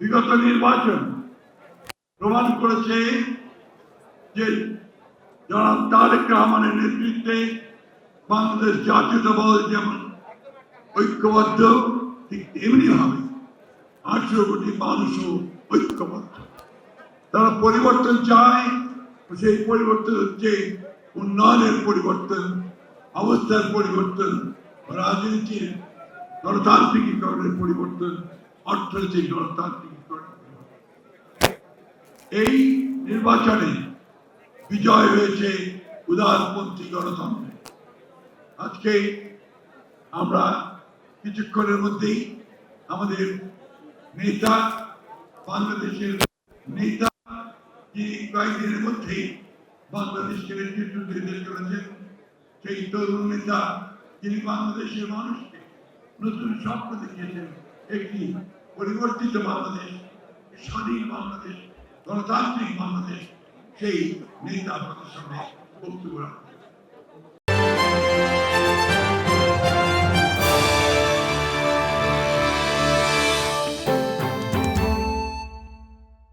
বিগত নির্বাচন প্রমাণ করেছে যে জনাব তারেক রহমানের নেতৃত্বে বাংলাদেশ জাতীয়তাবাদ যেমন ঐক্যবদ্ধ, ঠিক তেমনি ভাবে 18 কোটি মানুষও ঐক্যবদ্ধ। তারা পরিবর্তন চায়, সেই পরিবর্তন হচ্ছে উন্নয়নের পরিবর্তন, অবস্থার পরিবর্তন, রাজনীতির গণতান্ত্রিকীকরণের পরিবর্তন, অর্থনৈতিক গণতান্ত্রিকীকরণ। এই নির্বাচনে বিজয় হয়েছে উদারপন্থী গণতন্ত্রে। আজকে আমরা কিছুক্ষণের মধ্যেই আমাদের নেতা, বাংলাদেশের নেতা, যিনি কয়েকদিনের মধ্যেই বাংলাদেশকে নেতৃত্ব দিতে চলেছেন, সেই তরুণ নেতা যিনি বাংলাদেশের মানুষকে নতুন স্বপ্ন দেখিয়েছেন, একটি পরিবর্তিত বাংলাদেশ, স্বাধীন বাংলাদেশ, গণতান্ত্রিক বাংলাদেশ, সেই নেতা আপনাদের সামনে বক্তব্য রাখবেন।